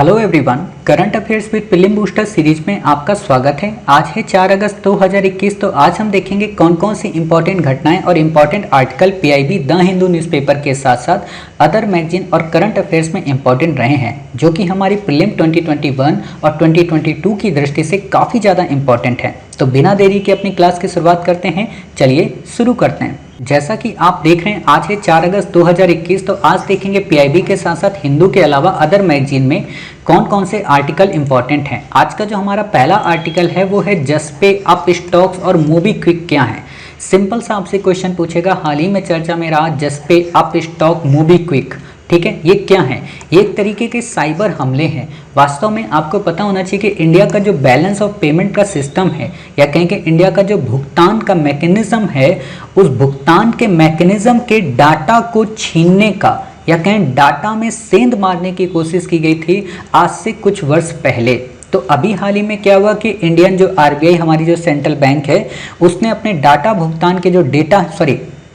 Hello everyone, current affairs with prelim booster series में आपका स्वागत है। आज है 4 अगस्त 2021। तो आज हम देखेंगे कौन कौन सी इंपॉर्टेंट घटनाएं और important article PIB the Hindu newspaper के साथ साथ अदर मैगजीन और करंट अफेयर्स में इंपॉर्टेंट रहे हैं, जो कि हमारी प्रीलिम 2021 और 2022 की दृष्टि से काफ़ी ज़्यादा इंपॉर्टेंट है। तो बिना देरी के अपनी क्लास की शुरुआत करते हैं। चलिए शुरू करते हैं। जैसा कि आप देख रहे हैं आज है 4 अगस्त 2021। तो आज देखेंगे पीआईबी के साथ साथ हिंदू के अलावा अदर मैगजीन में कौन कौन से आर्टिकल इंपॉर्टेंट हैं। आज का जो हमारा पहला आर्टिकल है वो है जस्पे, अप स्टॉक्स और मोबीक्विक क्या है। सिंपल सा आपसे क्वेश्चन पूछेगा, हाल ही में चर्चा में रहा जस्पे, अप स्टॉक, मोबीक्विक, ठीक है, ये क्या है। ये एक तरीके के साइबर हमले हैं। वास्तव में आपको पता होना चाहिए कि इंडिया का जो बैलेंस ऑफ पेमेंट का सिस्टम है, या कहें कि इंडिया का जो भुगतान का मैकेनिज्म है, उस भुगतान के मैकेनिज्म के डाटा को छीनने का, या कहें डाटा में सेंध मारने की कोशिश की गई थी आज से कुछ वर्ष पहले। तो अभी हाल ही में क्या हुआ कि इंडियन जो आरबीआई हमारी जो सेंट्रल बैंक है, उसने अपने डाटा भुगतान के जो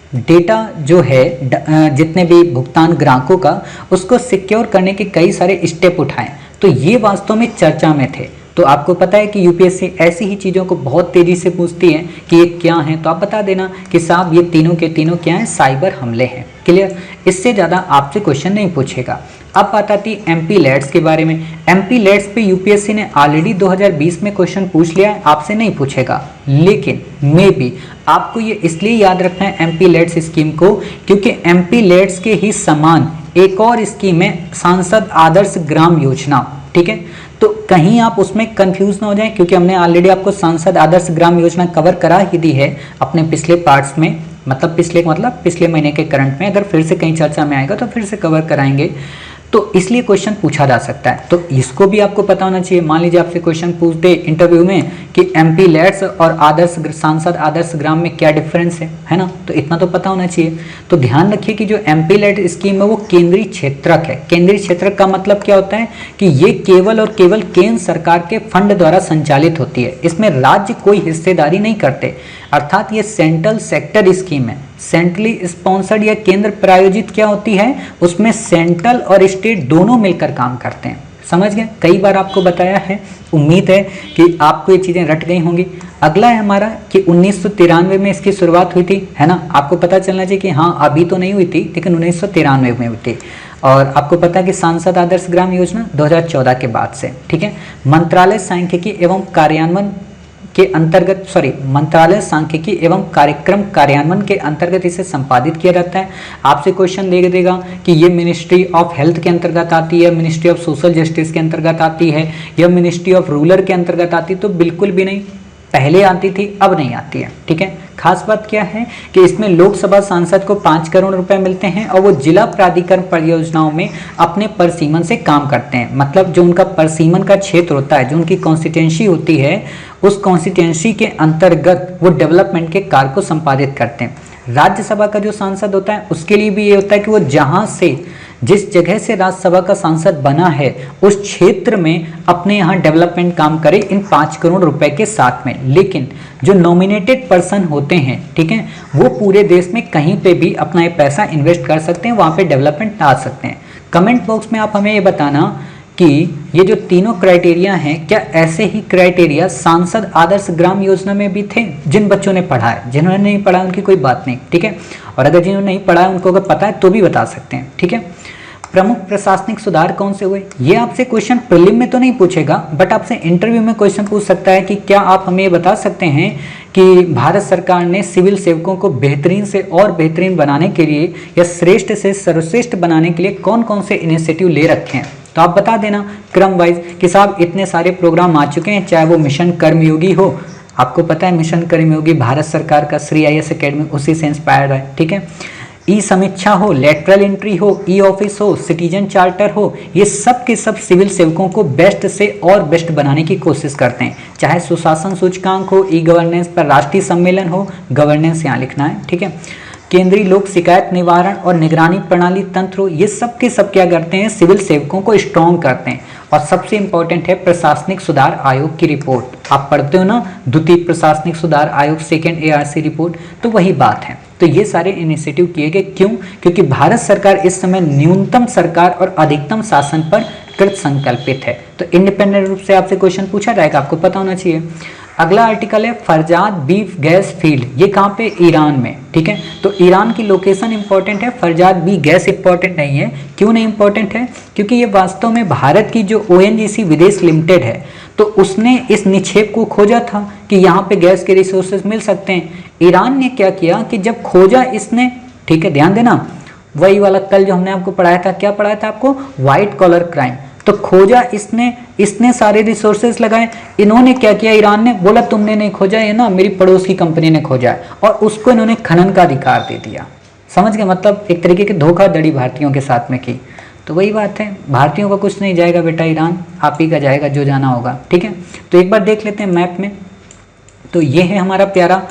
डेटा जो है जितने भी भुगतान ग्राहकों का, उसको सिक्योर करने के कई सारे स्टेप उठाए। तो ये वास्तव में चर्चा में थे। तो आपको पता है कि यूपीएससी ऐसी ही चीज़ों को बहुत तेज़ी से पूछती है कि ये क्या है, तो आप बता देना कि साहब ये तीनों के तीनों क्या हैं, साइबर हमले हैं। क्लियर, इससे ज़्यादा आपसे क्वेश्चन नहीं पूछेगा। अब बात आती है एमपी लेट्स के बारे में। एमपी लेट्स पे यूपीएससी ने ऑलरेडी 2020 में क्वेश्चन पूछ लिया है, आपसे नहीं पूछेगा, लेकिन मे बी आपको ये इसलिए याद रखना है एमपी लेट्स स्कीम को, क्योंकि एमपी लेट्स के ही समान एक और स्कीम है सांसद आदर्श ग्राम योजना, ठीक है। तो कहीं आप उसमें कंफ्यूज ना हो जाएं, क्योंकि हमने ऑलरेडी आपको सांसद आदर्श ग्राम योजना कवर करा ही दी है अपने पिछले पार्ट्स में, मतलब पिछले महीने के करंट में। अगर फिर से कहीं चर्चा में आएगा तो फिर से कवर कराएंगे, तो इसलिए क्वेश्चन पूछा जा सकता है। तो इसको भी आपको पता होना चाहिए। मान लीजिए आपसे क्वेश्चन पूछ दे इंटरव्यू में कि एमपी लेट्स और सांसद आदर्श ग्राम में क्या डिफरेंस है ना, तो इतना तो पता होना चाहिए। तो ध्यान रखिए कि जो एमपी लेट स्कीम है वो केंद्रीय क्षेत्रक है। केंद्रीय क्षेत्रक का मतलब क्या होता है कि ये केवल और केवल केंद्र सरकार के फंड द्वारा संचालित होती है। इसमें राज्य कोई हिस्सेदारी नहीं करते, अर्थात ये सेंट्रल सेक्टर स्कीम है। सेंट्रली स्पॉन्सर्ड या केंद्र प्रायोजित क्या होती है, उसमें सेंट्रल और स्टेट दोनों मिलकर काम करते हैं। समझ गए, कई बार आपको बताया है। उम्मीद है कि आपको ये चीज़ें रट गई होंगी। अगला है हमारा कि 1993 में इसकी शुरुआत हुई थी, है ना। आपको पता चलना चाहिए कि हाँ अभी तो नहीं हुई थी, लेकिन 1993 में हुई थी। और आपको पता है कि सांसद आदर्श ग्राम योजना 2014 के बाद से, ठीक है। मंत्रालय सांख्यिकी एवं कार्यान्वयन के अंतर्गत मंत्रालय सांख्यिकी एवं कार्यक्रम कार्यान्वयन के अंतर्गत इसे संपादित किया जाता है। आपसे क्वेश्चन दे देगा कि ये मिनिस्ट्री ऑफ हेल्थ के अंतर्गत आती है, मिनिस्ट्री ऑफ सोशल जस्टिस के अंतर्गत आती है, या मिनिस्ट्री ऑफ रूरल के अंतर्गत आती है, तो बिल्कुल भी नहीं। पहले आती थी, अब नहीं आती है, ठीक है। खास बात क्या है कि इसमें लोकसभा सांसद को 5 करोड़ रुपए मिलते हैं और वो जिला प्राधिकरण परियोजनाओं में अपने परसीमन से काम करते हैं। मतलब जो उनका परसीमन का क्षेत्र होता है, जो उनकी कॉन्स्टिट्यूंसी होती है, उस कॉन्स्टिट्यूंसी के अंतर्गत वो डेवलपमेंट के कार्य को संपादित करते हैं। राज्यसभा का जो सांसद होता है उसके लिए भी ये होता है कि वो जहाँ से, जिस जगह से राज्यसभा का सांसद बना है, उस क्षेत्र में अपने यहाँ डेवलपमेंट काम करे इन 5 करोड़ रुपए के साथ में। लेकिन जो नॉमिनेटेड पर्सन होते हैं, ठीक है, वो पूरे देश में कहीं पे भी अपना ये पैसा इन्वेस्ट कर सकते हैं, वहाँ पे डेवलपमेंट ला सकते हैं। कमेंट बॉक्स में आप हमें ये बताना कि ये जो तीनों क्राइटेरिया हैं, क्या ऐसे ही क्राइटेरिया सांसद आदर्श ग्राम योजना में भी थे। जिन बच्चों ने पढ़ा है, जिन्होंने नहीं पढ़ा उनकी कोई बात नहीं, ठीक है। और अगर जिन्होंने नहीं पढ़ा है उनको अगर पता है तो भी बता सकते हैं, ठीक है। प्रमुख प्रशासनिक सुधार कौन से हुए, ये आपसे क्वेश्चन प्रीलिम में तो नहीं पूछेगा, बट आपसे इंटरव्यू में क्वेश्चन पूछ सकता है कि क्या आप हमें बता सकते हैं कि भारत सरकार ने सिविल सेवकों को बेहतरीन से और बेहतरीन बनाने के लिए या श्रेष्ठ से सर्वश्रेष्ठ बनाने के लिए कौन कौन से इनिशिएटिव ले रखे हैं। तो आप बता देना क्रम वाइज कि साहब इतने सारे प्रोग्राम आ चुके हैं, चाहे वो मिशन कर्मयोगी हो। आपको पता है मिशन कर्मयोगी भारत सरकार का श्री IAS अकेडमी उसी से इंस्पायर्ड है, ठीक है। ई समीक्षा हो, लेटरल एंट्री हो, ई ऑफिस हो, सिटीजन चार्टर हो, ये सब के सब सिविल सेवकों को बेस्ट से और बेस्ट बनाने की कोशिश करते हैं। चाहे सुशासन सूचकांक हो, ई गवर्नेंस पर राष्ट्रीय सम्मेलन हो, गवर्नेंस यहाँ लिखना है, ठीक है। केंद्रीय लोक शिकायत निवारण और निगरानी प्रणाली तंत्र हो, ये सब के सब क्या करते हैं, सिविल सेवकों को स्ट्रॉन्ग करते हैं। और सबसे इंपॉर्टेंट है प्रशासनिक सुधार आयोग की रिपोर्ट। आप पढ़ते हो ना, द्वितीय प्रशासनिक सुधार आयोग, सेकेंड ARC रिपोर्ट, तो वही बात है। तो ये सारे इनिशिएटिव किए गए, क्यों? क्योंकि भारत सरकार इस समय न्यूनतम सरकार और अधिकतम शासन पर कृत संकल्पित है। तो इंडिपेंडेंट रूप से आपसे क्वेश्चन पूछा जाएगा, आपको पता होना चाहिए। अगला आर्टिकल है फरजाद बीफ गैस फील्ड, ये कहाँ पे, ईरान में, ठीक है। तो ईरान की लोकेशन इंपॉर्टेंट है, फरजाद बी गैस इंपॉर्टेंट नहीं है। क्यों नहीं इंपॉर्टेंट है? क्योंकि ये वास्तव में भारत की जो ONGC विदेश लिमिटेड है, तो उसने इस निक्षेप को खोजा था कि यहाँ पे गैस के रिसोर्सेज मिल सकते हैं। ईरान ने क्या किया कि जब खोजा इसने, ठीक है, ध्यान देना, वही वाला कल जो हमने आपको पढ़ाया था, क्या पढ़ाया था आपको, व्हाइट कॉलर क्राइम। तो खोजा इसने सारे रिसोर्सेज लगाए। इन्होंने क्या किया, ईरान ने बोला तुमने नहीं खोजा, ये ना मेरी पड़ोस की कंपनी ने खोजा है, और उसको इन्होंने खनन का अधिकार दे दिया। समझ गए, मतलब एक तरीके की धोखाधड़ी भारतीयों के साथ में की। तो वही बात है, भारतीयों का कुछ नहीं जाएगा बेटा, ईरान आप ही का जाएगा जो जाना होगा, ठीक है। तो एक बार देख लेते हैं मैप में। तो ये है हमारा प्यारा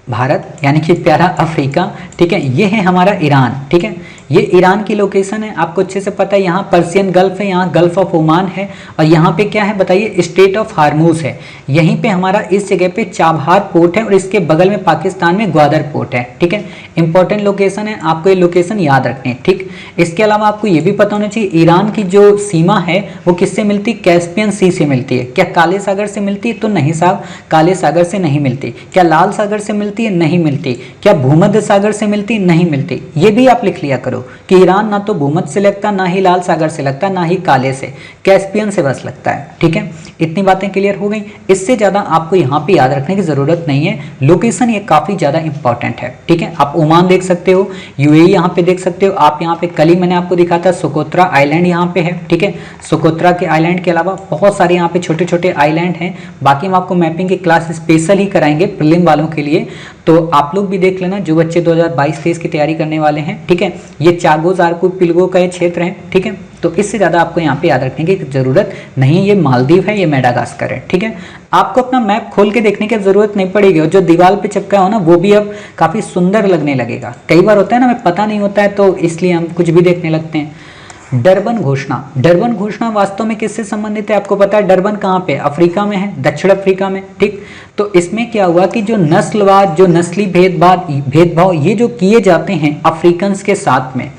भारत, यानी कि प्यारा अफ्रीका, ठीक है। ये है हमारा ईरान, ठीक है। ये ईरान की लोकेशन है, आपको अच्छे से पता है। यहाँ पर्सियन गल्फ है, यहाँ गल्फ ऑफ ओमान है, और यहाँ पे क्या है बताइए, स्टेट ऑफ हार्मूज है। यहीं पे हमारा इस जगह पे चाबहार पोर्ट है, और इसके बगल में पाकिस्तान में ग्वादर पोर्ट है, ठीक है। इंपॉर्टेंट लोकेशन है, आपको ये लोकेशन याद रखनी है, ठीक। इसके अलावा आपको ये भी पता होना चाहिए, ईरान की जो सीमा है वो किससे मिलती है, कैस्पियन सी से मिलती है। क्या काले सागर से मिलती है? तो नहीं साहब, काले सागर से नहीं मिलती। क्या लाल सागर से मिलती है? नहीं मिलती। क्या भूमध्य सागर से मिलती? नहीं मिलती। ये भी आप लिख लिया करो कि ईरान ना तो भूमध्य से लगता, ना ही लाल सागर से लगता, ना ही काले से, कैस्पियन से बस लगता है, ठीक है। इतनी बातें क्लियर हो गई। इससे ज्यादा आपको यहाँ पे याद रखने की जरूरत नहीं है। लोकेशन ये काफी ज्यादा इंपॉर्टेंट है, ठीक है। आप ओमान देख सकते हो, UAE यहाँ पे देख सकते हो आप। यहाँ पे कल ही मैंने आपको दिखा था सोकोत्रा आइलैंड यहाँ पे है, ठीक है। सोकोत्रा के आइलैंड के अलावा बहुत सारे यहाँ पे छोटे छोटे आइलैंड हैं। बाकी हम आपको मैपिंग की क्लास स्पेशल ही कराएंगे प्रीलिम वालों के लिए, तो आप लोग भी देख लेना जो बच्चे 2022-23 की तैयारी करने वाले हैं, ठीक है। ये चागोज आर्को पिलगो का ये क्षेत्र है, ठीक है। तो इससे ज़्यादा आपको यहाँ पे याद रखने की जरूरत नहीं। ये मालदीव है, ये मेडागास्कर है, ठीक है। आपको अपना मैप खोल के देखने की जरूरत नहीं पड़ेगी, और जो दीवार पे चिपका हो ना वो भी अब काफ़ी सुंदर लगने लगेगा। कई बार होता है ना, हमें पता नहीं होता है तो इसलिए हम कुछ भी देखने लगते हैं। डरबन घोषणा, डरबन घोषणा वास्तव में किससे संबंधित है आपको पता है? डरबन कहाँ पे, अफ्रीका में है, दक्षिण अफ्रीका में, ठीक। तो इसमें क्या हुआ कि जो नस्लवाद, जो नस्ली भेदभाव ये जो किए जाते हैं अफ्रीकन्स के साथ में,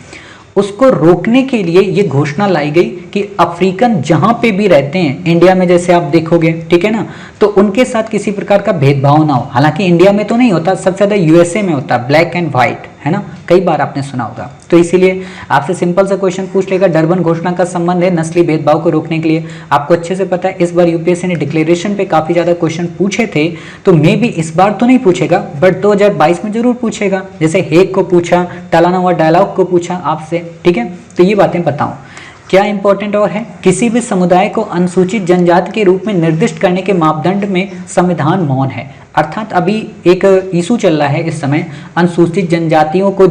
उसको रोकने के लिए ये घोषणा लाई गई कि अफ्रीकन जहां पे भी रहते हैं, इंडिया में जैसे आप देखोगे, ठीक है ना, तो उनके साथ किसी प्रकार का भेदभाव ना हो। हालांकि इंडिया में तो नहीं होता, सबसे ज्यादा USA में होता, ब्लैक एंड व्हाइट, है ना, कई बार आपने सुना होगा। तो इसीलिए आपसे सिंपल सा क्वेश्चन पूछ लेगा, डरबन घोषणा का संबंध है नस्ली भेदभाव को रोकने के लिए। आपको अच्छे से पता है इस बार UPSC ने डिक्लेरेशन पे काफी ज्यादा क्वेश्चन पूछे थे, तो मे भी इस बार तो नहीं पूछेगा, बट 2022 में जरूर पूछेगा। जैसे हेग को पूछा, टालानावा डायलॉग को पूछा आपसे, ठीक है। तो ये बातें बताऊं क्या इंपॉर्टेंट और है, किसी भी समुदाय को अनुसूचित जनजाति के रूप में निर्दिष्ट करने के मापदंड में संविधान मौन है। अर्थात अभी एक इशू चल रहा है इस समय, अनुसूचित जनजातियों को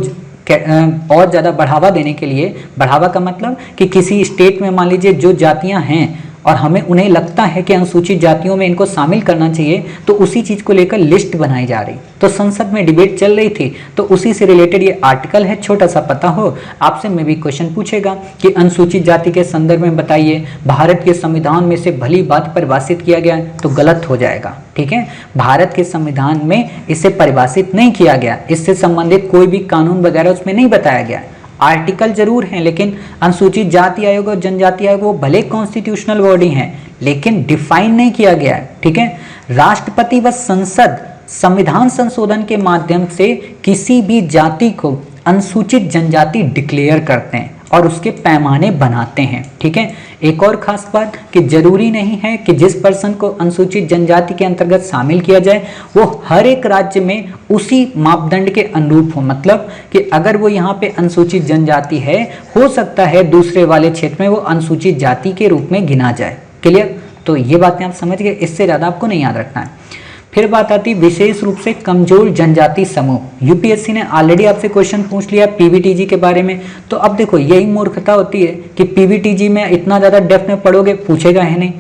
और ज़्यादा बढ़ावा देने के लिए। बढ़ावा का मतलब कि किसी स्टेट में मान लीजिए जो जातियां हैं और हमें उन्हें लगता है कि अनुसूचित जातियों में इनको शामिल करना चाहिए, तो उसी चीज़ को लेकर लिस्ट बनाई जा रही। तो संसद में डिबेट चल रही थी, तो उसी से रिलेटेड ये आर्टिकल है, छोटा सा पता हो आपसे में भी क्वेश्चन पूछेगा कि अनुसूचित जाति के संदर्भ में बताइए, भारत के संविधान में से भली बात परिभाषित किया गया, तो गलत हो जाएगा, ठीक है। भारत के संविधान में इसे परिभाषित नहीं किया गया, इससे संबंधित कोई भी कानून वगैरह उसमें नहीं बताया गया। आर्टिकल जरूर हैं, लेकिन अनुसूचित जाति आयोग और जनजाति आयोग वो भले कॉन्स्टिट्यूशनल बॉडी हैं, लेकिन डिफाइन नहीं किया गया है, ठीक है। राष्ट्रपति व संसद संविधान संशोधन के माध्यम से किसी भी जाति को अनुसूचित जनजाति डिक्लेयर करते हैं और उसके पैमाने बनाते हैं, ठीक है। एक और खास बात कि जरूरी नहीं है कि जिस पर्सन को अनुसूचित जनजाति के अंतर्गत शामिल किया जाए वो हर एक राज्य में उसी मापदंड के अनुरूप हो। मतलब कि अगर वो यहाँ पे अनुसूचित जनजाति है, हो सकता है दूसरे वाले क्षेत्र में वो अनुसूचित जाति के रूप में गिना जाए। क्लियर? तो ये बातें आप समझ गए, इससे ज़्यादा आपको नहीं याद रखना है। फिर बात आती विशेष रूप से कमजोर जनजाति समूह। यूपीएससी ने ऑलरेडी आपसे क्वेश्चन पूछ लिया पीवीटीजी के बारे में, तो अब देखो यही मूर्खता होती है कि पीवीटीजी में इतना ज्यादा डेप्थ में पढ़ोगे, पूछेगा है नहीं।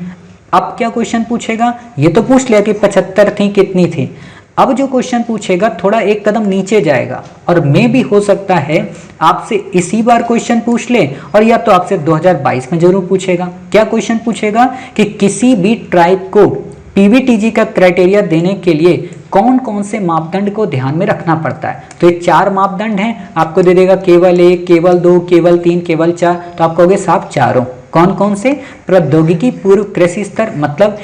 अब क्या क्वेश्चन पूछेगा, ये तो पूछ लिया कि 75 थी कितनी थी। अब जो क्वेश्चन पूछेगा थोड़ा एक कदम नीचे जाएगा और मे भी हो सकता है आपसे इसी बार क्वेश्चन पूछ ले, और या तो आपसे 2022 में जरूर पूछेगा। क्या क्वेश्चन पूछेगा कि किसी भी ट्राइब को पीवीटीजी का क्राइटेरिया देने के लिए कौन कौन से मापदंड को ध्यान में रखना पड़ता है। तो ये 4 मापदंड हैं, आपको दे देगा केवल 1, केवल 2, केवल 3, केवल 4, तो आप कहोगे साहब चारों। कौन कौन से? प्रौद्योगिकी पूर्व कृषि स्तर, मतलब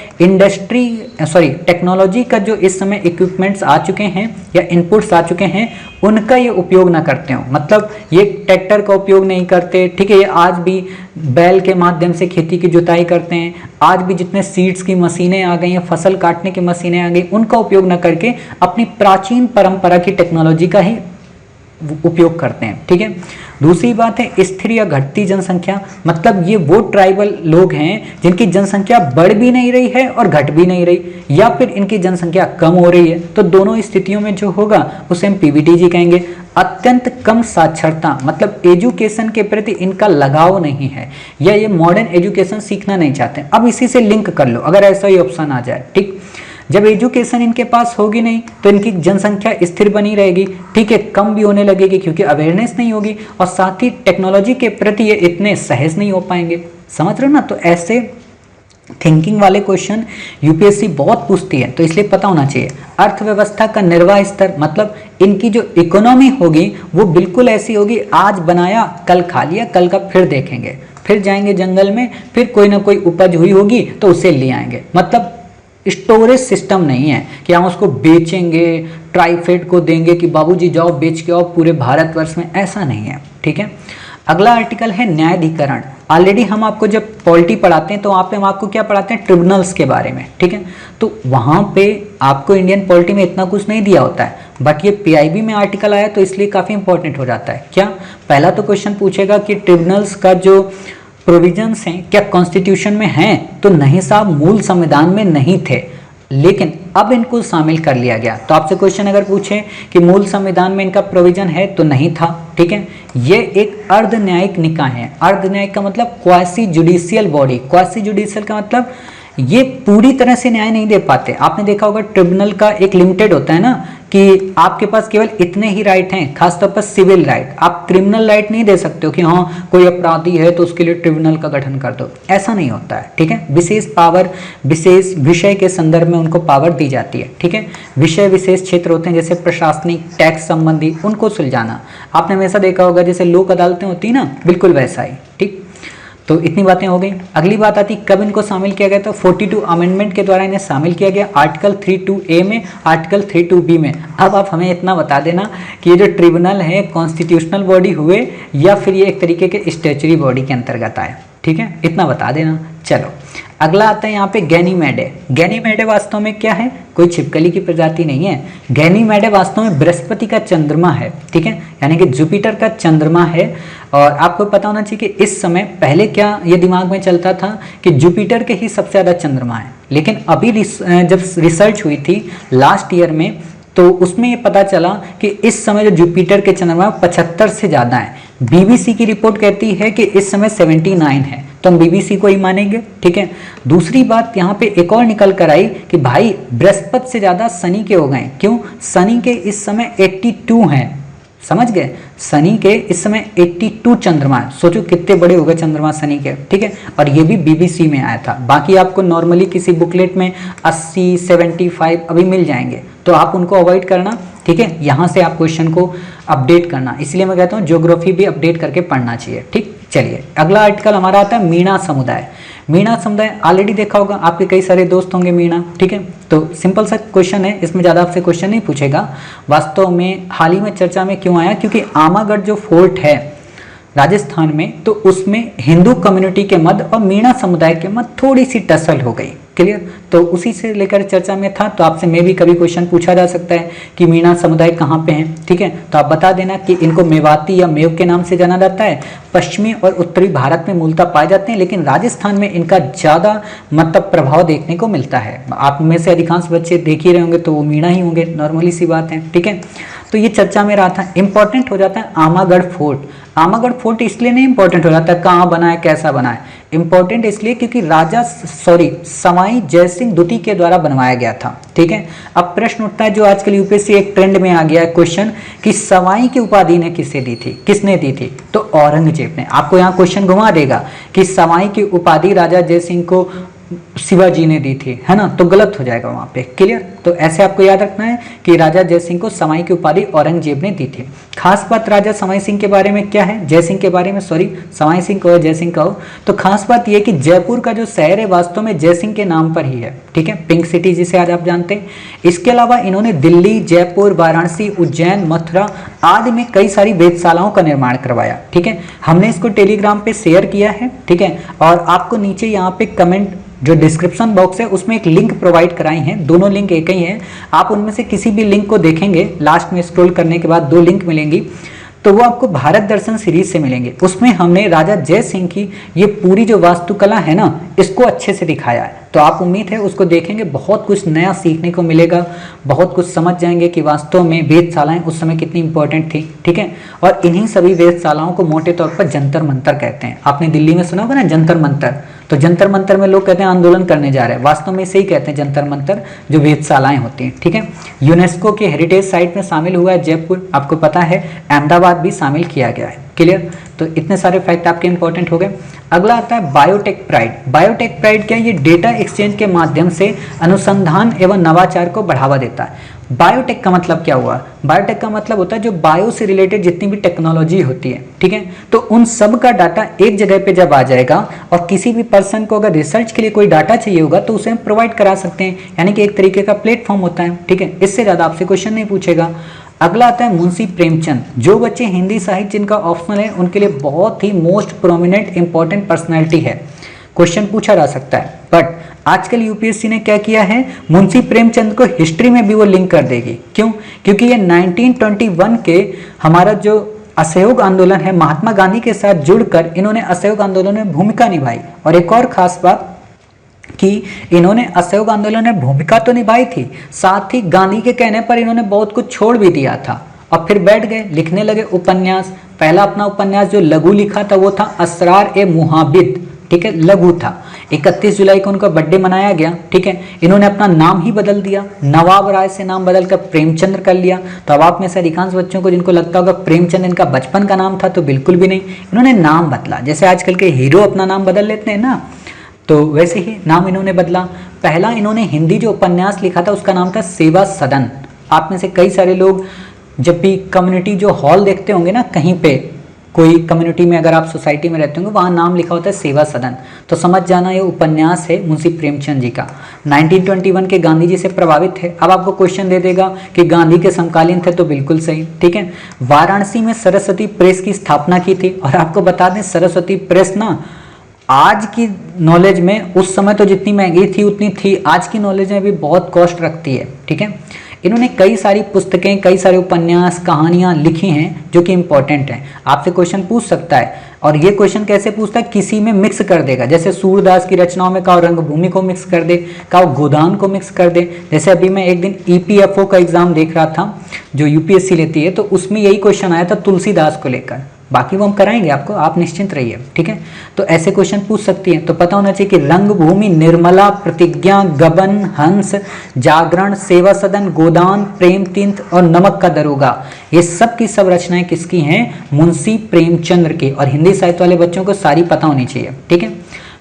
टेक्नोलॉजी का जो इस समय इक्विपमेंट्स आ चुके हैं या इनपुट्स आ चुके हैं उनका ये उपयोग ना करते हो, मतलब ये ट्रैक्टर का उपयोग नहीं करते, ठीक है, ये आज भी बैल के माध्यम से खेती की जुताई करते हैं, आज भी जितने सीड्स की मशीनें आ गई हैं, फसल काटने की मशीनें आ गई, उनका उपयोग ना करके अपनी प्राचीन परंपरा की टेक्नोलॉजी का ही उपयोग करते हैं, ठीक है। दूसरी बात है स्थिर या घटती जनसंख्या, मतलब ये वो ट्राइबल लोग हैं जिनकी जनसंख्या बढ़ भी नहीं रही है और घट भी नहीं रही, या फिर इनकी जनसंख्या कम हो रही है, तो दोनों स्थितियों में जो होगा उसे हम पीबीटीजी कहेंगे। अत्यंत कम साक्षरता, मतलब एजुकेशन के प्रति इनका लगाव नहीं है या ये मॉडर्न एजुकेशन सीखना नहीं चाहते। अब इसी से लिंक कर लो अगर ऐसा ही ऑप्शन आ जाए, ठीक। जब एजुकेशन इनके पास होगी नहीं तो इनकी जनसंख्या स्थिर बनी रहेगी, ठीक है, कम भी होने लगेगी क्योंकि अवेयरनेस नहीं होगी, और साथ ही टेक्नोलॉजी के प्रति ये इतने सहज नहीं हो पाएंगे। समझ रहे हो ना? तो ऐसे थिंकिंग वाले क्वेश्चन यूपीएससी बहुत पूछती है, तो इसलिए पता होना चाहिए। अर्थव्यवस्था का निर्वाह स्तर, मतलब इनकी जो इकोनॉमी होगी वो बिल्कुल ऐसी होगी, आज बनाया कल खा लिया, कल का फिर देखेंगे, फिर जाएंगे जंगल में, फिर कोई ना कोई उपज हुई होगी तो उसे ले आएंगे। मतलब स्टोरेज सिस्टम नहीं है कि हम उसको बेचेंगे, ट्राइफेड को देंगे कि बाबूजी जाओ बेच के आओ पूरे भारतवर्ष में, ऐसा नहीं है, ठीक है। अगला आर्टिकल है न्यायाधिकरण। ऑलरेडी हम आपको जब पॉलिटी पढ़ाते हैं तो वहाँ पे हम आपको क्या पढ़ाते हैं? ट्रिब्यूनल्स के बारे में, ठीक है। तो वहाँ पे आपको इंडियन पॉलिटी में इतना कुछ नहीं दिया होता है, बट ये पीआईबी में आर्टिकल आया तो इसलिए काफ़ी इंपॉर्टेंट हो जाता है। क्या? पहला तो क्वेश्चन पूछेगा कि ट्रिब्यूनल्स का जो प्रोविजंस हैं क्या कॉन्स्टिट्यूशन में हैं? तो नहीं साहब, मूल संविधान में नहीं थे, लेकिन अब इनको शामिल कर लिया गया। तो आपसे क्वेश्चन अगर पूछे कि मूल संविधान में इनका प्रोविजन है, तो नहीं था, ठीक है। ये एक अर्ध न्यायिक निकाय है। अर्ध न्यायिक का मतलब quasi judicial body. Quasi judicial का मतलब ये पूरी तरह से न्याय नहीं दे पाते। आपने देखा होगा ट्रिब्यूनल का एक लिमिटेड होता है ना, कि आपके पास केवल इतने ही राइट हैं, खासतौर पर सिविल राइट। आप क्रिमिनल राइट नहीं दे सकते हो कि हाँ कोई अपराधी है तो उसके लिए ट्रिब्यूनल का गठन कर दो, ऐसा नहीं होता है, ठीक है। विशेष पावर विशेष विषय के संदर्भ में उनको पावर दी जाती है, ठीक है। विषय विशेष क्षेत्र होते हैं जैसे प्रशासनिक, टैक्स संबंधी, उनको सुलझाना। आपने हमेशा देखा होगा जैसे लोक अदालतें होती है ना, बिल्कुल वैसा ही, ठीक। तो इतनी बातें हो गई। अगली बात आती कब इनको शामिल किया गया? तो 42 अमेंडमेंट के द्वारा इन्हें शामिल किया गया, आर्टिकल 32A में, आर्टिकल 32B में। अब आप हमें इतना बता देना कि ये जो ट्रिब्यूनल है कॉन्स्टिट्यूशनल बॉडी हुए या फिर ये एक तरीके के स्टैच्यूटरी बॉडी के अंतर्गत आए, ठीक है, इतना बता देना। चलो अगला आता है यहाँ पे गैनीमेडे। गैनीमेडे वास्तव में क्या है? कोई छिपकली की प्रजाति नहीं है। गैनीमेडे वास्तव में बृहस्पति का चंद्रमा है, ठीक है, यानी कि जुपिटर का चंद्रमा है। और आपको पता होना चाहिए कि इस समय, पहले क्या ये दिमाग में चलता था कि जुपिटर के ही सबसे ज़्यादा चंद्रमा है, लेकिन अभी जब रिसर्च हुई थी लास्ट ईयर में तो उसमें ये पता चला कि इस समय जो जुपिटर के चंद्रमा 75 से ज़्यादा है। बीबीसी की रिपोर्ट कहती है कि इस समय 79 है, तो हम बीबीसी को ही मानेंगे, ठीक है। दूसरी बात यहाँ पे एक और निकल कर आई कि भाई बृहस्पति से ज़्यादा शनि के हो गए। क्यों? शनि के इस समय 82 हैं, समझ गए? शनि के इस समय 82 चंद्रमा है। सोचो कितने बड़े हो गए चंद्रमा शनि के, ठीक है। और ये भी बीबीसी में आया था। बाकी आपको नॉर्मली किसी बुकलेट में 80, 75 अभी मिल जाएंगे, तो आप उनको अवॉइड करना, ठीक है। यहाँ से आप क्वेश्चन को अपडेट करना, इसलिए मैं कहता हूँ ज्योग्राफी भी अपडेट करके पढ़ना चाहिए, ठीक। चलिए अगला आर्टिकल हमारा आता है मीणा समुदाय। मीणा समुदाय ऑलरेडी देखा होगा, आपके कई सारे दोस्त होंगे मीणा, ठीक है। तो सिंपल सा क्वेश्चन है, इसमें ज़्यादा आपसे क्वेश्चन नहीं पूछेगा। वास्तव में हाल ही में चर्चा में क्यों आया? क्योंकि आमागढ़ जो फोर्ट है राजस्थान में, तो उसमें हिंदू कम्युनिटी के मध्य और मीणा समुदाय के मध्य थोड़ी सी टसल हो गई, क्लियर। तो उसी से लेकर चर्चा में था। तो आपसे मैं भी कभी क्वेश्चन पूछा जा सकता है कि मीणा समुदाय कहाँ पे हैं, ठीक है। तो आप बता देना कि इनको मेवाती या मेव के नाम से जाना जाता है। पश्चिमी और उत्तरी भारत में मूलतः पाए जाते हैं, लेकिन राजस्थान में इनका ज़्यादा मतलब प्रभाव देखने को मिलता है। आप में से अधिकांश बच्चे देख ही रहे होंगे, तो वो मीणा ही होंगे, नॉर्मली सी बात है, ठीक है। तो ये चर्चा में रहा था। इंपॉर्टेंट हो जाता है आमागढ़ फोर्ट। आमागढ़ फोर्ट इसलिए नहीं इंपॉर्टेंट हो जाता कहाँ बना है, कैसा बना है, इंपॉर्टेंट इसलिए क्योंकि सवाई जयसिंह द्वितीय के द्वारा बनवाया गया था, ठीक है। अब प्रश्न उठता है जो आजकल यूपीएससी एक ट्रेंड में आ गया है क्वेश्चन कि सवाई की उपाधि ने किसने दी थी? तो औरंगजेब ने। आपको यहाँ क्वेश्चन घुमा देगा कि सवाई की उपाधि राजा जयसिंह को शिवाजी ने दी थी, है ना, तो गलत हो जाएगा वहां पे। क्लियर? तो ऐसे आपको याद रखना है कि राजा जय सिंह को समाई की उपाधि औरंगजेब ने दी थी। खास बात राजा समाई सिंह के बारे में क्या है, जय सिंह के बारे में, सॉरी समाई सिंह कहो जय सिंह कहो, तो खास बात यह कि जयपुर का जो शहर है वास्तव में जय सिंह के नाम पर ही है। ठीक है, पिंक सिटी जिसे आज आप जानते हैं। इसके अलावा इन्होंने दिल्ली, जयपुर, वाराणसी, उज्जैन, मथुरा आदि में कई सारी वेधशालाओं का निर्माण करवाया। ठीक है, हमने इसको टेलीग्राम पे शेयर किया है। ठीक है, और आपको नीचे यहाँ पे कमेंट जो डिस्क्रिप्शन बॉक्स है उसमें एक लिंक प्रोवाइड कराई हैं, दोनों लिंक एक ही हैं। आप उनमें से किसी भी लिंक को देखेंगे, लास्ट में स्क्रॉल करने के बाद 2 लिंक मिलेंगी, तो वो आपको भारत दर्शन सीरीज से मिलेंगे। उसमें हमने राजा जय सिंह की ये पूरी जो वास्तुकला है ना, इसको अच्छे से दिखाया है। तो आप उम्मीद है उसको देखेंगे, बहुत कुछ नया सीखने को मिलेगा, बहुत कुछ समझ जाएंगे कि वास्तव में वेधशालाएं उस समय कितनी इंपॉर्टेंट थी। ठीक है, और इन्हीं सभी वेधशालाओं को मोटे तौर पर जंतर मंतर कहते हैं। आपने दिल्ली में सुना होगा ना जंतर मंतर, तो जंतर मंतर में लोग कहते हैं आंदोलन करने जा रहे हैं, वास्तव में इसे ही कहते हैं जंतर मंतर, जो वेधशालाएं होती हैं। ठीक है, यूनेस्को के हेरिटेज साइट में शामिल हुआ है जयपुर, आपको पता है अहमदाबाद भी शामिल किया गया है। क्लियर? तो इतने सारे फैक्ट आपके इंपॉर्टेंट हो गए। अगला आता है बायोटेक प्राइड। बायोटेक प्राइड क्या है? ये डेटा एक्सचेंज के माध्यम से अनुसंधान एवं नवाचार को बढ़ावा देता है। बायोटेक का मतलब क्या हुआ? बायोटेक का मतलब होता है जो बायो से रिलेटेड जितनी भी टेक्नोलॉजी होती है, ठीक है, तो उन सब का डाटा एक जगह पे जब आ जाएगा और किसी भी पर्सन को अगर रिसर्च के लिए कोई डाटा चाहिए होगा तो उसे हम प्रोवाइड करा सकते हैं, यानी कि एक तरीके का प्लेटफॉर्म होता है। ठीक है, इससे ज्यादा आपसे क्वेश्चन नहीं पूछेगा। अगला आता है मुंशी प्रेमचंद। जो बच्चे हिंदी साहित्य जिनका ऑप्शनल है उनके लिए बहुत ही मोस्ट प्रोमिनेंट इंपॉर्टेंट पर्सनैलिटी है, क्वेश्चन पूछा जा सकता है। बट आजकल यूपीएससी ने क्या किया है, मुंशी प्रेमचंद को हिस्ट्री में भी वो लिंक कर देगी। क्यों? क्योंकि ये 1921 के हमारा जो असहयोग आंदोलन है महात्मा गांधी के साथ जुड़कर इन्होंने असहयोग आंदोलन में भूमिका निभाई। और एक और खास बात कि इन्होंने असहयोग आंदोलन में भूमिका तो निभाई थी, साथ ही गांधी के कहने पर इन्होंने बहुत कुछ छोड़ भी दिया था और फिर बैठ गए, लिखने लगे उपन्यास। पहला अपना उपन्यास जो लघु लिखा था वो था असरार ए मुहाबिद। ठीक है, लघु था। 31 जुलाई को उनका बर्थडे मनाया गया। ठीक है, इन्होंने अपना नाम ही बदल दिया, नवाब राय से नाम बदलकर प्रेमचंद्र कर लिया। तो अब आप में से अधिकांश बच्चों को जिनको लगता होगा प्रेमचंद इनका बचपन का नाम था, तो बिल्कुल भी नहीं, इन्होंने नाम बदला। जैसे आजकल के हीरो अपना नाम बदल लेते हैं ना, तो वैसे ही नाम इन्होंने बदला। पहला इन्होंने हिंदी जो उपन्यास लिखा था उसका नाम था सेवा सदन। आप में से कई सारे लोग जब भी कम्युनिटी जो हॉल देखते होंगे ना, कहीं पे कोई कम्युनिटी में अगर आप सोसाइटी में रहते होंगे वहाँ नाम लिखा होता है सेवा सदन, तो समझ जाना ये उपन्यास है मुंशी प्रेमचंद जी का। 1921 के गांधी जी से प्रभावित है। अब आपको क्वेश्चन दे देगा कि गांधी के समकालीन थे, तो बिल्कुल सही। ठीक है, वाराणसी में सरस्वती प्रेस की स्थापना की थी। और आपको बता दें सरस्वती प्रेस ना आज की नॉलेज में उस समय तो जितनी महंगी थी उतनी थी, आज की नॉलेज में भी बहुत कॉस्ट रखती है। ठीक है, इन्होंने कई सारी पुस्तकें, कई सारे उपन्यास, कहानियां लिखी हैं जो कि इंपॉर्टेंट हैं। आपसे क्वेश्चन पूछ सकता है, और ये क्वेश्चन कैसे पूछता है, किसी में मिक्स कर देगा। जैसे सूरदास की रचनाओं में कहा रंगभूमि को मिक्स कर दे, कहा गोदान को मिक्स कर दे। जैसे अभी मैं एक दिन ईपीएफओ का एग्जाम देख रहा था जो यूपीएससी लेती है, तो उसमें यही क्वेश्चन आया था तुलसीदास को लेकर। बाकी वो हम कराएंगे आपको, आप निश्चिंत रहिए। ठीक है, तो ऐसे क्वेश्चन पूछ सकती हैं। तो पता होना चाहिए कि रंगभूमि, निर्मला, प्रतिज्ञा, गबन, हंस, जागरण, सेवा सदन, गोदान, प्रेम तीर्थ और नमक का दरोगा, ये सब की सब रचनाएं किसकी हैं? मुंशी प्रेमचंद्र की। और हिंदी साहित्य वाले बच्चों को सारी पता होनी चाहिए। ठीक है,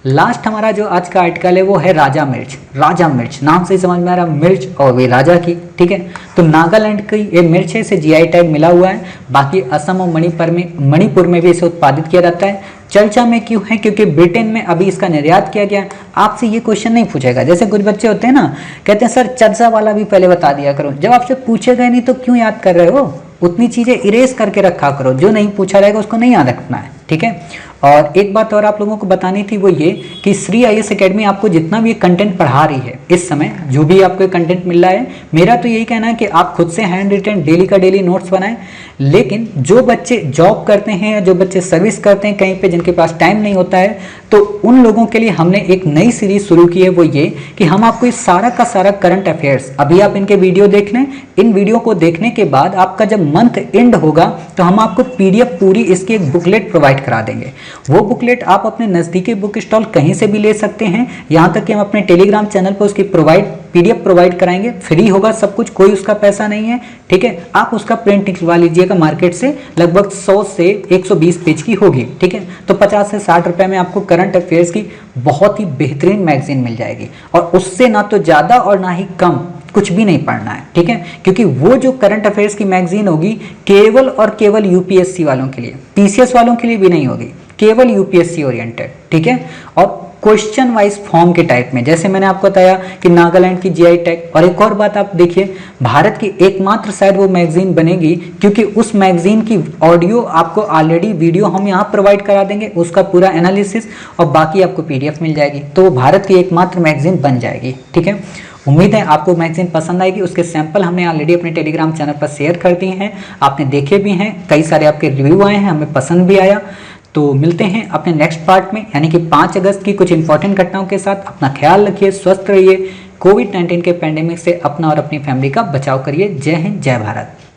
लास्ट हमारा जो आज का आर्टिकल है वो है राजा मिर्च। राजा मिर्च नाम से ही समझ में आ रहा है, मिर्च और वे राजा की। ठीक है, तो नागालैंड की ये मिर्च है, इसे जीआई टैग मिला हुआ है। बाकी असम और मणिपुर में भी इसे उत्पादित किया जाता है। चर्चा में क्यों है? क्योंकि ब्रिटेन में अभी इसका निर्यात किया गया। आपसे ये क्वेश्चन नहीं पूछेगा। जैसे कुछ बच्चे होते हैं ना, कहते हैं सर चर्चा वाला भी पहले बता दिया करो। जब आपसे पूछेगा नहीं तो क्यों याद कर रहे हो? उतनी चीजें इरेज करके रखा करो, जो नहीं पूछा रहेगा उसको नहीं याद रखना है। ठीक है, और एक बात और आप लोगों को बतानी थी, वो ये कि श्री आईएएस एकेडमी आपको जितना भी कंटेंट पढ़ा रही है इस समय, जो भी आपको कंटेंट मिल रहा है, मेरा तो यही कहना है कि आप खुद से हैंड रिटन डेली का डेली नोट्स बनाएं। लेकिन जो बच्चे जॉब करते हैं या जो बच्चे सर्विस करते हैं कहीं पे, जिनके पास टाइम नहीं होता है, तो उन लोगों के लिए हमने एक नई सीरीज शुरू की है। वो ये कि हम आपको इस सारा का सारा करंट अफेयर्स, अभी आप इनके वीडियो देख लें, इन वीडियो को देखने के बाद आपका जब मंथ एंड होगा तो हम आपको पीडीएफ पूरी इसकी एक बुकलेट प्रोवाइड प्रोवाइड करा देंगे। वो बुकलेट आप अपने नज़दीकी बुक स्टॉल कहीं से भी ले सकते हैं, यहाँ तक कि हम अपने टेलीग्राम चैनल पर उसकी PDF प्रोवाइड कराएंगे, फ्री होगा सब कुछ, कोई उसका पैसा नहीं है, ठीक है। आप उसका प्रिंट निकलवा लीजिएगा मार्केट से, लगभग 100 से 120 पेज की होगी, ठीक है। तो 50 से 60 रुपए में आपको करंट अफेयर्स की बहुत ही बेहतरीन मैगजीन मिल जाएगी, और उससे ना तो ज़्यादा और ना ही कम कुछ भी नहीं पढ़ना है, ठीक है। क्योंकि वो जो करंट अफेयर्स की मैगजीन होगी केवल और केवल यूपीएससी वालों के लिए, पीसीएस वालों के लिए भी नहीं होगी, केवल यूपीएससी ओरिएंटेड, ठीक है। और क्वेश्चन वाइज फॉर्म के टाइप में, जैसे मैंने आपको बताया कि नागालैंड की जीआई टैग। और एक और बात आप देखिए, भारत की एकमात्र शायद वो मैगजीन बनेगी, क्योंकि उस मैगजीन की ऑडियो आपको ऑलरेडी वीडियो हम यहाँ प्रोवाइड करा देंगे, उसका पूरा एनालिसिस, और बाकी आपको पीडीएफ मिल जाएगी। तो भारत की एकमात्र मैगजीन बन जाएगी, ठीक है। उम्मीद है आपको मैगजीन पसंद आएगी। उसके सैंपल हमने ऑलरेडी अपने टेलीग्राम चैनल पर शेयर कर दिए हैं, आपने देखे भी हैं, कई सारे आपके रिव्यू आए हैं, हमें पसंद भी आया। तो मिलते हैं अपने नेक्स्ट पार्ट में, यानी कि 5 अगस्त की कुछ इंपॉर्टेंट घटनाओं के साथ। अपना ख्याल रखिए, स्वस्थ रहिए, कोविड-19 के पैंडेमिक से अपना और अपनी फैमिली का बचाव करिए। जय हिंद, जय भारत।